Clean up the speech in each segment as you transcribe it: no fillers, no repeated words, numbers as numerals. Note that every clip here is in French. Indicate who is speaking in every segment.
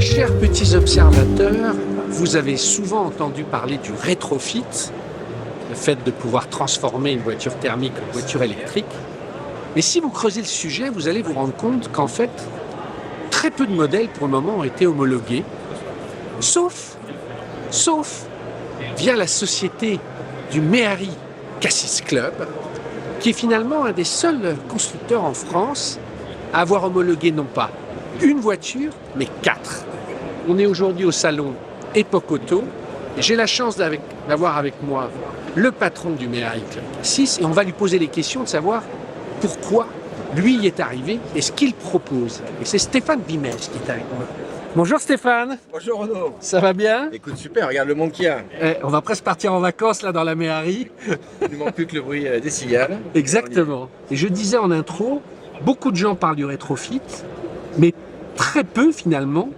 Speaker 1: Chers petits observateurs, vous avez souvent entendu parler du rétrofit, le fait de pouvoir transformer une voiture thermique en voiture électrique. Mais si vous creusez le sujet, vous allez vous rendre compte qu'en fait, très peu de modèles pour le moment ont été homologués, sauf via la société du Méhari Cassis Club, qui est finalement un des seuls constructeurs en France à avoir homologué non pas une voiture, mais 4. On est aujourd'hui au salon Époque Auto, et j'ai la chance d'avoir avec moi le patron du Méhari Club Cassis, et on va lui poser les questions de savoir pourquoi lui y est arrivé et ce qu'il propose. Et c'est Stéphane Bimège qui est avec moi. Bonjour Stéphane.
Speaker 2: Bonjour Renaud.
Speaker 1: Ça va bien?
Speaker 2: Écoute, super, regarde le monde qu'il y a.
Speaker 1: On va presque partir en vacances là dans la Méhari.
Speaker 2: Il ne manque plus que le bruit des cigales.
Speaker 1: Exactement. Et je disais en intro, beaucoup de gens parlent du rétrofit, mais très peu finalement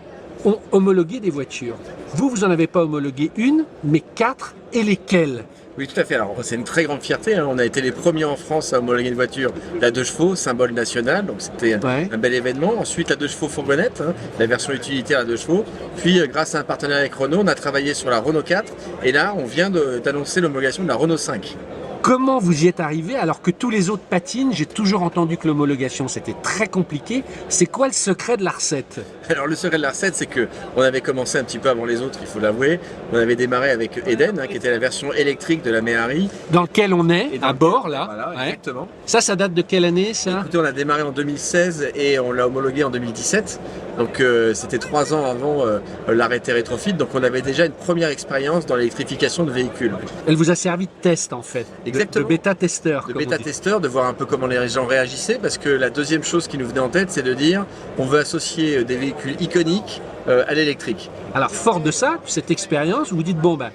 Speaker 1: ont homologué des voitures. Vous n'en avez pas homologué une, mais 4, et lesquelles?
Speaker 2: Oui, tout à fait. Alors, c'est une très grande fierté. On a été les premiers en France à homologuer une voiture, la 2 chevaux, symbole national. Donc, c'était un bel événement. Ensuite, la 2 chevaux fourgonnette, la version utilitaire à 2 chevaux. Puis, grâce à un partenariat avec Renault, on a travaillé sur la Renault 4. Et là, on vient d'annoncer l'homologation de la Renault 5.
Speaker 1: Comment vous y êtes arrivé alors que tous les autres patinent? J'ai toujours entendu que l'homologation c'était très compliqué. C'est quoi le secret de la recette?
Speaker 2: Alors le secret de la recette, c'est que on avait commencé un petit peu avant les autres, il faut l'avouer. On avait démarré avec Eden, qui était la version électrique de la Méhari.
Speaker 1: Dans lequel on est, à bord là.
Speaker 2: Voilà, exactement.
Speaker 1: Ça date de quelle année ça?
Speaker 2: Écoutez, on a démarré en 2016 et on l'a homologué en 2017. Donc c'était 3 ans avant l'arrêté rétrofit. Donc on avait déjà une première expérience dans l'électrification de véhicules.
Speaker 1: Elle vous a servi de test en fait.
Speaker 2: Exactement.
Speaker 1: De bêta-testeur.
Speaker 2: De bêta-testeur, de voir un peu comment les gens réagissaient. Parce que la deuxième chose qui nous venait en tête, c'est de dire on veut associer des véhicules iconiques à l'électrique.
Speaker 1: Alors fort de ça, de cette expérience, vous vous dites bon ben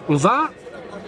Speaker 1: on va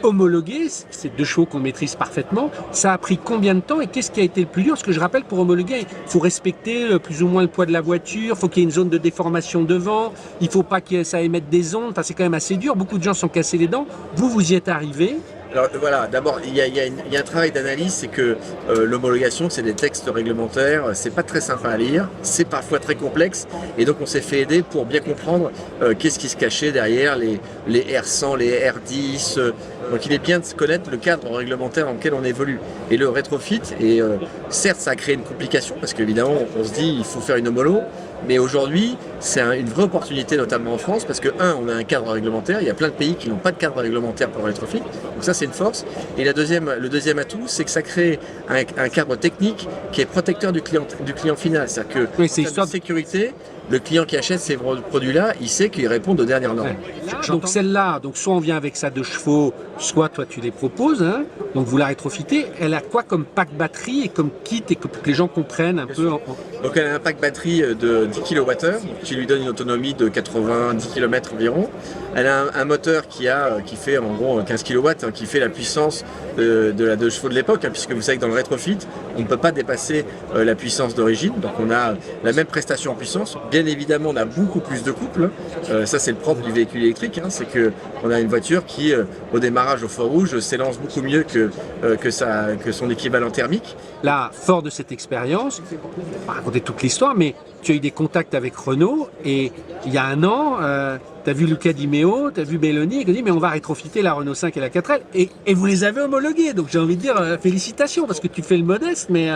Speaker 1: homologuer ces 2 chevaux qu'on maîtrise parfaitement. Ça a pris combien de temps et qu'est-ce qui a été le plus dur? Parce que je rappelle, pour homologuer, il faut respecter plus ou moins le poids de la voiture, il faut qu'il y ait une zone de déformation devant, il ne faut pas que ça émette des ondes, enfin, c'est quand même assez dur, beaucoup de gens sont cassés les dents. Vous y êtes arrivé.
Speaker 2: Alors voilà, d'abord il y a un travail d'analyse, c'est que l'homologation c'est des textes réglementaires, c'est pas très simple à lire, c'est parfois très complexe et donc on s'est fait aider pour bien comprendre qu'est-ce qui se cachait derrière les R100, les R10, donc il est bien de connaître le cadre réglementaire dans lequel on évolue. Et le rétrofit, et certes ça a créé une complication parce qu'évidemment on se dit il faut faire une homolo, mais aujourd'hui c'est une vraie opportunité notamment en France parce que on a un cadre réglementaire, il y a plein de pays qui n'ont pas de cadre réglementaire pour le rétrofit, donc ça c'est une force. Et le deuxième atout, c'est que ça crée un cadre technique qui est protecteur du client final, c'est-à-dire que
Speaker 1: c'est
Speaker 2: en sécurité, le client qui achète ces produits-là, il sait qu'ils répondent aux dernières normes.
Speaker 1: Donc celle-là, soit on vient avec sa 2 chevaux, soit toi tu les proposes, donc vous la rétrofitez. Elle a quoi comme pack batterie et comme kit et pour que les gens comprennent un peu?
Speaker 2: Donc elle a un pack batterie de 10 kWh qui lui donne une autonomie de 90 km environ. Elle a un moteur qui fait en gros 15 kW, qui fait la puissance de la 2 chevaux de l'époque, puisque vous savez que dans le rétrofit, on ne peut pas dépasser la puissance d'origine, donc on a la même prestation en puissance. Bien évidemment, on a beaucoup plus de couple, ça c'est le propre du véhicule électrique, c'est qu'on a une voiture qui, au démarrage au feu rouge, s'élance beaucoup mieux que son équivalent thermique.
Speaker 1: Là, fort de cette expérience, je ne vais pas raconter toute l'histoire, mais tu as eu des contacts avec Renault et il y a 1 an, tu as vu Luca Di Meo, tu as vu Belloni et tu as dit mais on va rétrofiter la Renault 5 et la 4L et vous les avez homologués. Donc j'ai envie de dire félicitations parce que tu fais le modeste, mais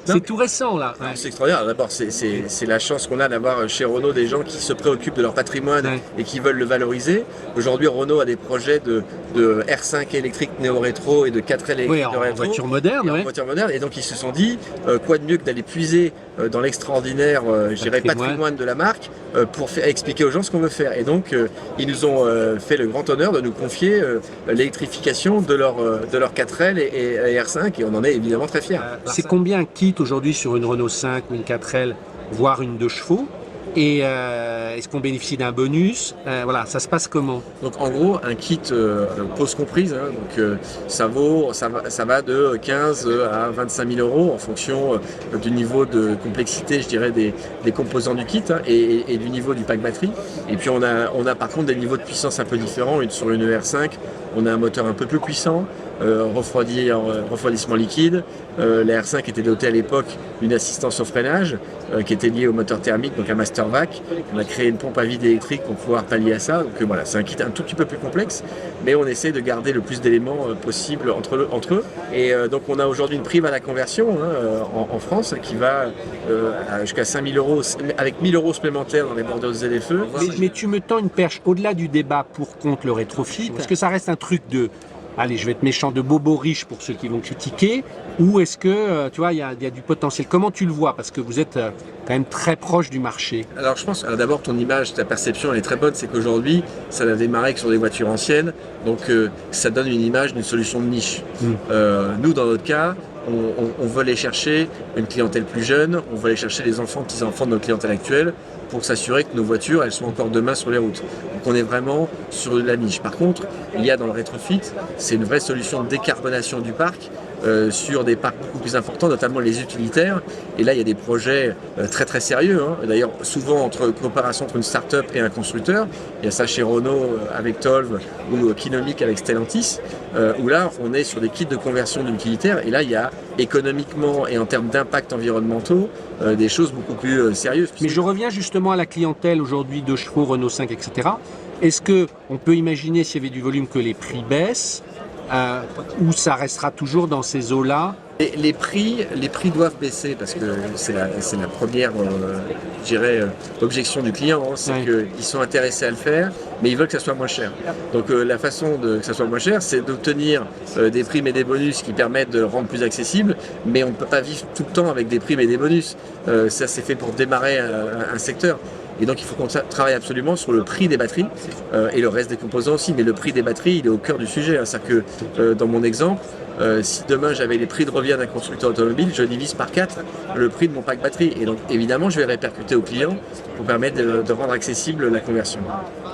Speaker 1: c'est tout récent là.
Speaker 2: Ouais. C'est extraordinaire. D'abord, c'est la chance qu'on a d'avoir chez Renault des gens qui se préoccupent de leur patrimoine et qui veulent le valoriser. Aujourd'hui, Renault a des projets de R5 électrique néo-rétro et de 4L électrique
Speaker 1: en voiture moderne.
Speaker 2: En voiture moderne. Et donc, ils se sont dit, quoi de mieux que d'aller puiser dans l'extraordinaire patrimoine de la marque pour expliquer aux gens ce qu'on veut faire. Et donc, ils nous ont fait le grand honneur de nous confier l'électrification de leur 4L et R5 et on en est évidemment très fiers.
Speaker 1: C'est combien un kit aujourd'hui sur une Renault 5 ou une 4L, voire une 2 chevaux? Et est-ce qu'on bénéficie d'un bonus? Voilà, ça se passe comment?
Speaker 2: Donc en gros, un kit pose comprise, ça va de 15 à 25 000 euros en fonction du niveau de complexité, je dirais, des composants du kit et du niveau du pack batterie. Et puis on a par contre des niveaux de puissance un peu différents. Sur une R5, on a un moteur un peu plus puissant, refroidissement liquide. La R5 était dotée à l'époque d'une assistance au freinage qui était liée au moteur thermique, donc un master vac. On a créé une pompe à vide électrique pour pouvoir pallier à ça. Donc voilà, c'est un kit un tout petit peu plus complexe, mais on essaie de garder le plus d'éléments possible entre eux. Et donc on a aujourd'hui une prime à la conversion en France qui va jusqu'à 5 000 euros, avec 1 000 euros supplémentaires dans les bordeuses ZFE.
Speaker 1: Mais tu me tends une perche au-delà du débat pour contre le rétrofit. Est-ce que ça reste un truc de, allez, je vais être méchant, de bobo riche pour ceux qui vont critiquer, ou est-ce que, tu vois, il y a du potentiel? Comment tu le vois? Parce que vous êtes quand même très proche du marché.
Speaker 2: Alors je pense, d'abord ton image, ta perception, elle est très bonne, c'est qu'aujourd'hui, ça n'a démarré que sur des voitures anciennes, donc ça donne une image d'une solution de niche. Nous, dans notre cas, on veut aller chercher une clientèle plus jeune, on veut aller chercher les enfants, petits-enfants de notre clientèle actuelle, pour s'assurer que nos voitures, elles sont encore demain sur les routes. Donc on est vraiment sur la niche. Par contre, il y a dans le rétrofit, c'est une vraie solution de décarbonation du parc, sur des parcs beaucoup plus importants, notamment les utilitaires. Et là, il y a des projets très très sérieux. D'ailleurs, souvent entre coopération entre une start-up et un constructeur. Il y a ça chez Renault avec Tolv ou Kinomic avec Stellantis, où là, on est sur des kits de conversion d'utilitaires. Et là, il y a économiquement et en termes d'impact environnementaux des choses beaucoup plus sérieuses.
Speaker 1: Mais je reviens justement à la clientèle aujourd'hui, 2 chevaux, Renault 5, etc. Est-ce qu'on peut imaginer, s'il y avait du volume, que les prix baissent, ou ça restera toujours dans ces eaux-là?
Speaker 2: Les prix doivent baisser parce que c'est la première, je dirais, objection du client, c'est qu'ils sont intéressés à le faire, mais ils veulent que ça soit moins cher. Donc la façon que ça soit moins cher, c'est d'obtenir des primes et des bonus qui permettent de le rendre plus accessible, mais on ne peut pas vivre tout le temps avec des primes et des bonus. Ça, c'est fait pour démarrer un secteur. Et donc il faut qu'on travaille absolument sur le prix des batteries et le reste des composants aussi. Mais le prix des batteries, il est au cœur du sujet. C'est-à-dire que dans mon exemple, si demain j'avais les prix de revient d'un constructeur automobile, je divise par 4 le prix de mon pack batterie. Et donc évidemment, je vais répercuter aux clients pour permettre de rendre accessible la conversion.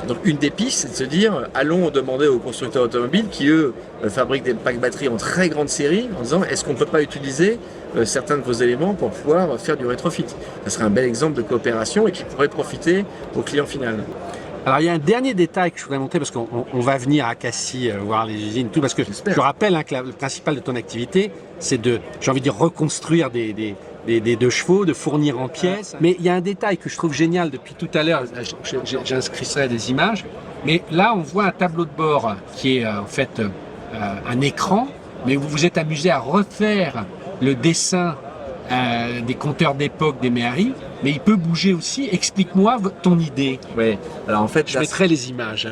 Speaker 2: Donc une des pistes, c'est de se dire, allons demander aux constructeurs automobiles qui, eux, fabriquent des packs batteries en très grande série, en disant, est-ce qu'on ne peut pas utiliser certains de vos éléments pour pouvoir faire du rétrofit? Ça serait un bel exemple de coopération et qui pourrait profiter au client final.
Speaker 1: Alors il y a un dernier détail que je voudrais montrer parce qu'on va venir à Cassis voir les usines, tout, parce que je rappelle que le principal de ton activité, c'est de, j'ai envie de dire, reconstruire des 2 chevaux, de fournir en pièces. Mais il y a un détail que je trouve génial depuis tout à l'heure, j'inscrirai des images, mais là on voit un tableau de bord qui est en fait un écran, mais vous vous êtes amusé à refaire le dessin des compteurs d'époque des Méhari, mais il peut bouger aussi. Explique-moi ton idée.
Speaker 2: Oui, alors en fait,
Speaker 1: je mettrai les images.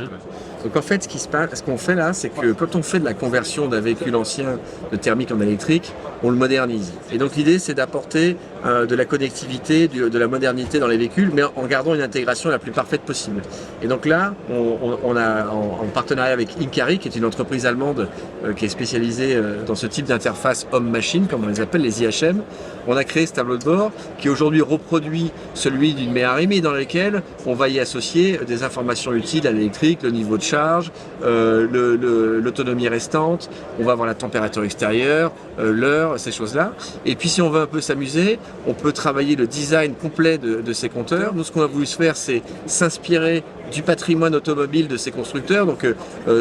Speaker 2: Donc en fait, ce qu'on fait là, c'est que quand on fait de la conversion d'un véhicule ancien de thermique en électrique, on le modernise. Et donc l'idée, c'est d'apporter de la connectivité, de la modernité dans les véhicules, mais en gardant une intégration la plus parfaite possible. Et donc là, on a en partenariat avec Incari, qui est une entreprise allemande qui est spécialisée dans ce type d'interface homme-machine, comme on les appelle, les IHM, on a créé ce tableau de bord qui aujourd'hui reproduit celui d'une Méhari, mais dans lequel on va y associer des informations utiles à l'électrique, le niveau de charge, l'autonomie restante, on va avoir la température extérieure, l'heure, ces choses-là. Et puis si on veut un peu s'amuser, on peut travailler le design complet de ces compteurs. Nous, ce qu'on a voulu faire, c'est s'inspirer du patrimoine automobile de ces constructeurs. Donc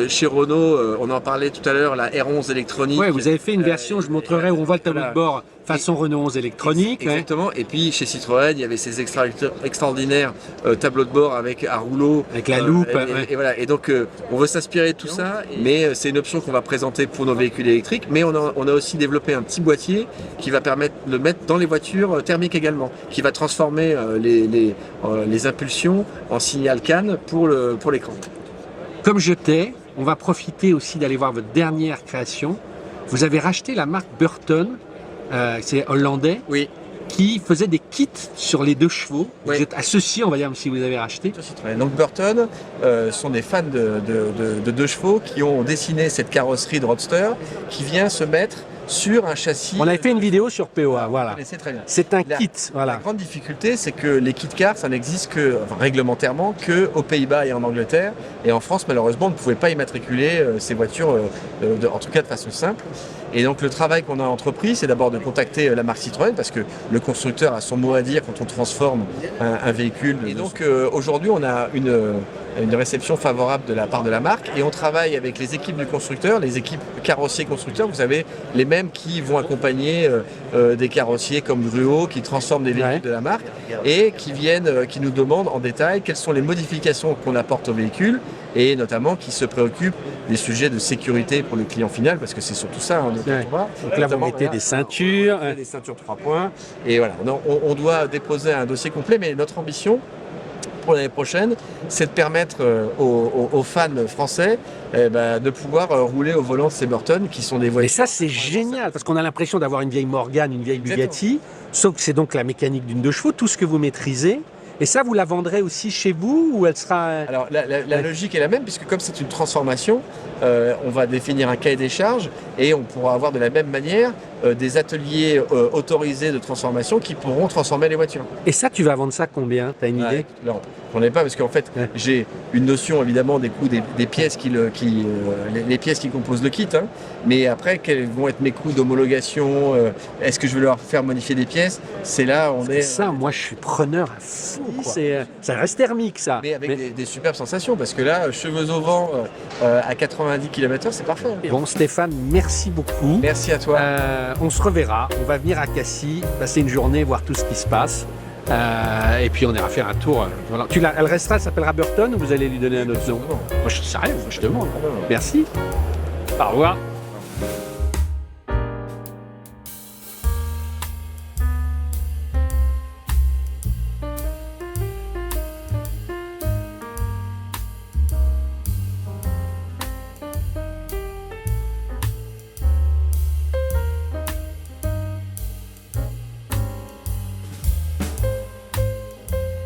Speaker 2: chez Renault, on en parlait tout à l'heure, la R11 électronique.
Speaker 1: Oui, vous avez fait une version, je montrerai, où on voit le tableau de bord façon Renault 11 électronique.
Speaker 2: Exactement. Et puis chez Citroën, il y avait ces extraordinaires tableaux de bord avec à rouleau.
Speaker 1: Avec la loupe.
Speaker 2: Et voilà. Et donc on veut s'inspirer de tout ça, mais c'est une option qu'on va présenter pour nos véhicules électriques. Mais on a aussi développé un petit boîtier qui va permettre de le mettre dans les voitures thermiques également, qui va transformer les impulsions en signal CAN pour l'écran.
Speaker 1: Comme je t'ai, on va profiter aussi d'aller voir votre dernière création. Vous avez racheté la marque Burton, c'est hollandais,
Speaker 2: oui,
Speaker 1: qui faisait des kits sur les 2 chevaux.
Speaker 2: Oui.
Speaker 1: Vous êtes associé, on va dire, si vous les avez rachetés.
Speaker 2: Donc Burton sont des fans de 2 chevaux qui ont dessiné cette carrosserie de Roadster qui vient se mettre sur un châssis.
Speaker 1: On avait fait une vidéo sur POA, voilà.
Speaker 2: Très bien.
Speaker 1: C'est un kit, voilà.
Speaker 2: La grande difficulté, c'est que les kits cars, ça n'existe réglementairement qu'aux Pays-Bas et en Angleterre. Et en France, malheureusement, on ne pouvait pas immatriculer ces voitures, en tout cas de façon simple. Et donc le travail qu'on a entrepris, c'est d'abord de contacter la marque Citroën, parce que le constructeur a son mot à dire quand on transforme un véhicule. Et donc aujourd'hui, on a une réception favorable de la part de la marque. Et on travaille avec les équipes du constructeur, les équipes carrossiers-constructeurs, vous savez, les mêmes qui vont accompagner des carrossiers comme Gruau, qui transforment des véhicules de la marque, et qui viennent, qui nous demandent en détail quelles sont les modifications qu'on apporte au véhicule, et notamment qui se préoccupent des sujets de sécurité pour le client final, parce que c'est surtout ça.
Speaker 1: Donc là, vous mettez des ceintures.
Speaker 2: Des ceintures 3 points. Et voilà, on doit déposer un dossier complet, mais notre ambition pour l'année prochaine, c'est de permettre aux fans français de pouvoir rouler au volant de ces Burton, qui sont des voitures.
Speaker 1: Et ça, c'est génial, parce qu'on a l'impression d'avoir une vieille Morgane, une vieille Bugatti, sauf que c'est donc la mécanique d'une 2 chevaux, tout ce que vous maîtrisez. Et ça, vous la vendrez aussi chez vous, ou elle sera...
Speaker 2: Alors, la logique est la même, puisque comme c'est une transformation, on va définir un cahier des charges, et on pourra avoir de la même manière des ateliers autorisés de transformation qui pourront transformer les voitures.
Speaker 1: Et ça, tu vas vendre ça combien? Tu as une idée?
Speaker 2: Non, j'en ai pas, parce qu'en fait, j'ai une notion évidemment des coûts des pièces les pièces qui composent le kit, hein, mais après, quels vont être mes coûts d'homologation, est-ce que je vais leur faire modifier des pièces? C'est là,
Speaker 1: Ça, moi, je suis preneur à fond. Ça reste thermique, ça.
Speaker 2: Mais avec des superbes sensations, parce que là, cheveux au vent à 90 km/h, c'est parfait.
Speaker 1: Bon, Stéphane, merci beaucoup.
Speaker 2: Merci à toi.
Speaker 1: On se reverra. On va venir à Cassis, passer une journée, voir tout ce qui se passe. Et puis on ira faire un tour. Voilà. Elle restera, elle s'appellera Burton, ou vous allez lui donner un autre nom? Moi, je sais rien, je demande. Merci. Au revoir.